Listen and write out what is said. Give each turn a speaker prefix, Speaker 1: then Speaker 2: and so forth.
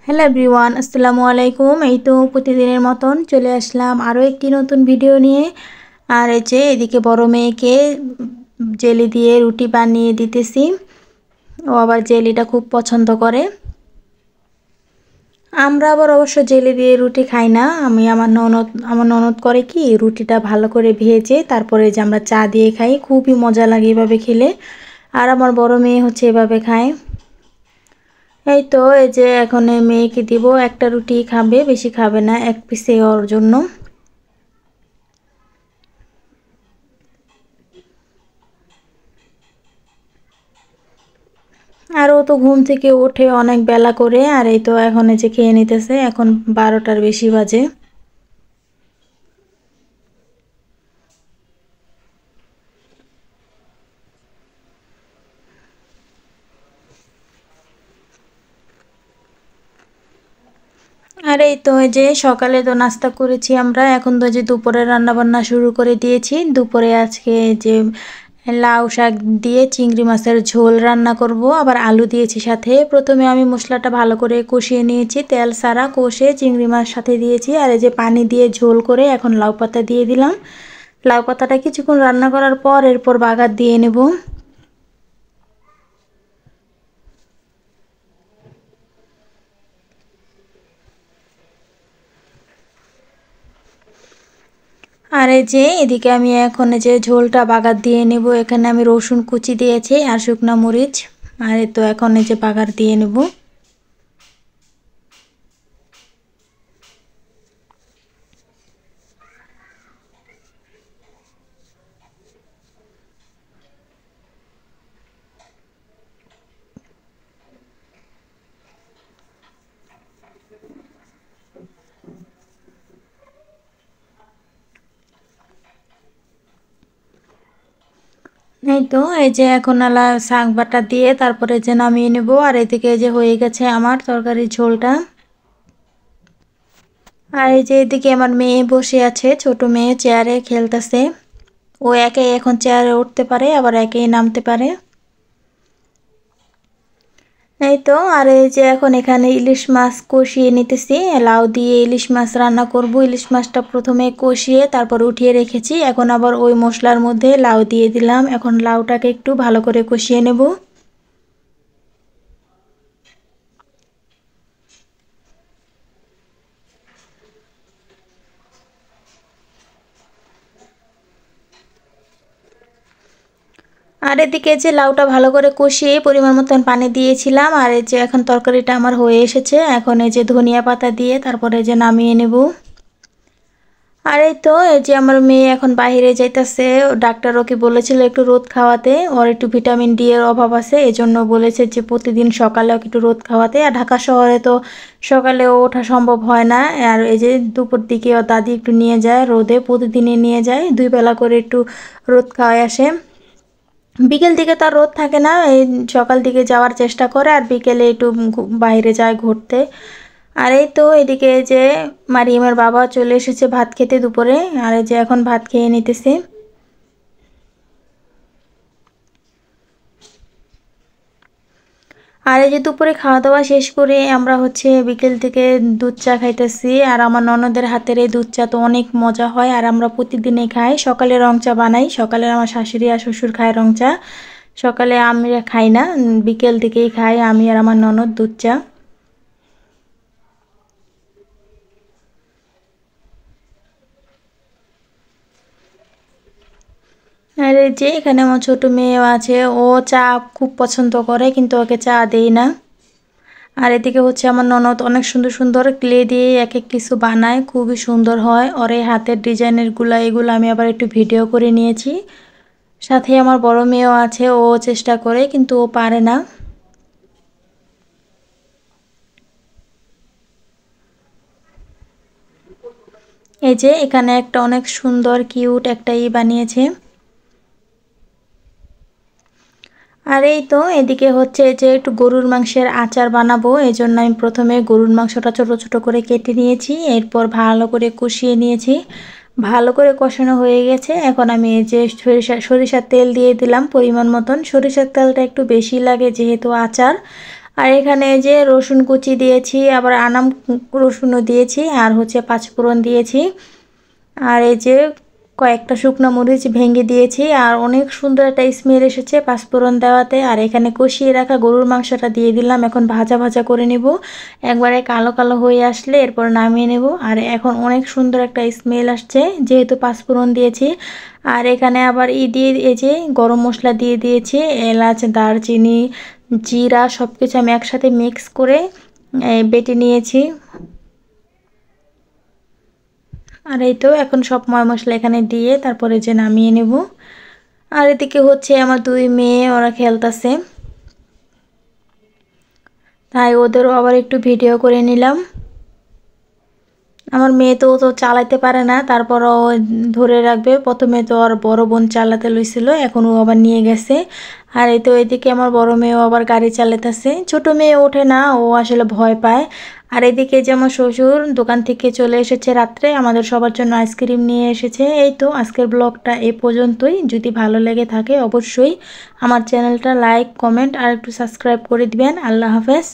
Speaker 1: Hello everyone, আসসালামু আলাইকুম। এই তো প্রতিদিনের মতন চলে আসলাম আরও একটি নতুন ভিডিও নিয়ে। আর এই যে এদিকে বড় মেয়েকে জেলি দিয়ে রুটি বানিয়ে দিতেছি। ও আবার জেলিটা খুব পছন্দ করে। আমরা আবার অবশ্য জেলি দিয়ে রুটি খাই না। আমার ননদ করে কি, রুটিটা ভালো করে ভেজে তারপরে যে আমরা চা দিয়ে খাই, খুবই মজা লাগে এভাবে খেলে। আর আমার বড় মেয়ে হচ্ছে এভাবে খায়। এই তো এই যে এখন মেয়েকে দিব, একটা রুটি খাবে, বেশি খাবে না, এক পিসে ওর জন্য। আর ও তো ঘুম থেকে ওঠে অনেক বেলা করে। আর এই তো এখন এই যে খেয়ে নিতেছে, এখন 12টার বেশি বাজে। আর এই তো এই যে সকালে তো নাস্তা করেছি আমরা, এখন তো যে দুপুরে রান্না বান্না শুরু করে দিয়েছি। দুপুরে আজকে যে লাউ শাক দিয়ে চিংড়ি মাছের ঝোল রান্না করব, আবার আলু দিয়েছি সাথে। প্রথমে আমি মশলাটা ভালো করে কষিয়ে নিয়েছি, তেল সারা কষে চিংড়ি মাছ সাথে দিয়েছি। আর এই যে পানি দিয়ে ঝোল করে এখন লাউ পাতা দিয়ে দিলাম। লাউ পাতাটা কিছুক্ষণ রান্না করার পর এরপর বাগার দিয়ে নেব। আর এই যে এদিকে আমি এখন এই যে ঝোলটা বাগার দিয়ে নেব। এখানে আমি রসুন কুচি দিয়েছি আর শুকনো মরিচ। আর এই তো এখন এই যে বাগার দিয়ে নেব। এই তো এই যে এখন আলা শাক বাটা দিয়ে তারপরে যে নামিয়ে নেব। আর এদিকে যে হয়ে গেছে আমার তরকারির ঝোলটা। আর এই যে এদিকে আমার মেয়ে বসে আছে, ছোট মেয়ে চেয়ারে খেলতেছে। ও একাই এখন চেয়ারে উঠতে পারে, আবার একাই নামতে পারে। এই তো আর এই যে এখন এখানে ইলিশ মাছ কষিয়ে নিতেছি। লাউ দিয়ে ইলিশ মাছ রান্না করব। ইলিশ মাছটা প্রথমে কষিয়ে তারপর উঠিয়ে রেখেছি, এখন আবার ওই মশলার মধ্যে লাউ দিয়ে দিলাম। এখন লাউটাকে একটু ভালো করে কষিয়ে নেব। আর এদিকে যে লাউটা ভালো করে কষিয়ে পরিমাণ মতন পানি দিয়েছিলাম। আর এই যে এখন তরকারিটা আমার হয়ে এসেছে, এখন এই যে ধনিয়া পাতা দিয়ে তারপরে যে নামিয়ে নেব। আর এই তো এই যে আমার মেয়ে এখন বাইরে যাইতেছে। ডাক্তার ওকে বলেছিল একটু রোদ খাওয়াতে, ওর একটু ভিটামিন ডি এর অভাব আছে, এজন্য বলেছে যে প্রতিদিন সকালে ওকে একটু রোদ খাওয়াতে। আর ঢাকা শহরে তো সকালে ওঠা সম্ভব হয় না। আর এই যে দুপুর দিকে ওর দাদি একটু নিয়ে যায় রোদে, প্রতিদিনই নিয়ে যায়, 2 বেলা করে একটু রোদ খাওয়ায় আসে। বিকেল দিকে তো আর রোদ থাকে না, এই সকাল দিকে যাওয়ার চেষ্টা করে আর বিকেলে একটু বাইরে যায় ঘুরতে। আর এই তো এদিকে যে মারিয়ামের বাবা চলে এসেছে ভাত খেতে দুপুরে। আর এই যে এখন ভাত খেয়ে নিতেছে। আর এই যে দুপুরে খাওয়া দাওয়া শেষ করে আমরা হচ্ছে বিকেল থেকে দুধ চা খাইতেছি। আর আমার ননদের হাতের এই দুধ চা তো অনেক মজা হয়, আর আমরা প্রতিদিনই খাই। সকালে রং চা বানাই, সকালে আমার শাশুড়ি আর শ্বশুর খায় রং চা, সকালে আমরা খাই না, বিকেল দিকেই খাই আমি আর আমার ননদ দুধ চা। আর এই যে এখানে আমার ছোট মেয়েও আছে, ও চা খুব পছন্দ করে কিন্তু ওকে চা দেই না। আর এদিকে হচ্ছে আমার ননদ অনেক সুন্দর সুন্দর ক্লে দিয়ে এক এক কিছু বানায়, খুবই সুন্দর হয় ওর এই হাতের ডিজাইনের গুলা। এগুলো আমি আবার একটু ভিডিও করে নিয়েছি। সাথে আমার বড় মেয়েও আছে, ও চেষ্টা করে কিন্তু ও পারে না। এই যে এখানে একটা অনেক সুন্দর কিউট একটা বানিয়েছে। আর এই তো এদিকে হচ্ছে যে একটু গরুর মাংসের আচার বানাবো, এই জন্য আমি প্রথমে গরুর মাংসটা ছোট ছোট করে কেটে নিয়েছি, এরপর ভালো করে কষিয়ে নিয়েছি। ভালো করে কষানো হয়ে গেছে, এখন আমি এই যে সরিষার তেল দিয়ে দিলাম পরিমাণ মতন। সরিষার তেলটা একটু বেশি লাগে যেহেতু আচার। আর এখানে যে রসুন কুচি দিয়েছি, আবার আনাম রসুনও দিয়েছি, আর হচ্ছে পাঁচফোড়ন দিয়েছি, আর এই যে কয়েকটা শুকনো মরিচ ভেঙে দিয়েছি। আর অনেক সুন্দর একটা স্মেল এসেছে পাঁচফোড়ন দেওয়াতে। আর এখানে কষিয়ে রাখা গরুর মাংসটা দিয়ে দিলাম, এখন ভাজা ভাজা করে নেব, একবারে কালো কালো হয়ে আসলে এরপর নামিয়ে নেব। আর এখন অনেক সুন্দর একটা স্মেল আসছে যেহেতু পাঁচফোড়ন দিয়েছি। আর এখানে আবার দিয়ে এই যে গরম মশলা দিয়ে দিয়েছি, এলাচ, দারচিনি, জিরা সব কিছু আমি একসাথে মিক্স করে বেটে নিয়েছি। আর এই তো এখন সব ময় মশলা এখানে দিয়ে তারপরে যে নামিয়ে নেব। আর এদিকে হচ্ছে আমার দুই মেয়ে, ওরা খেলতেছে, তাই ওদেরও আবার একটু ভিডিও করে নিলাম। আমার মেয়ে তো চালাতে পারে না, তারপরও ধরে রাখবে। প্রথমে তো আর বড় বোন চালাতে লইছিল, এখন ও আবার নিয়ে গেছে। আর এই তো এদিকে আমার বড় মেয়েও আবার গাড়ি চালাতেছে, ছোট মেয়ে ওঠে না, ও আসলে ভয় পায়। আর এদিকে যে আমার শ্বশুর দোকান থেকে চলে এসেছে রাত্রে, আমাদের সবার জন্য আইসক্রিম নিয়ে এসেছে। এই তো আজকের ব্লগটা এই পর্যন্তই। যদি ভালো লেগে থাকে অবশ্যই আমার চ্যানেলটা লাইক, কমেন্ট আর একটু সাবস্ক্রাইব করে দিবেন। আল্লাহ হাফেজ।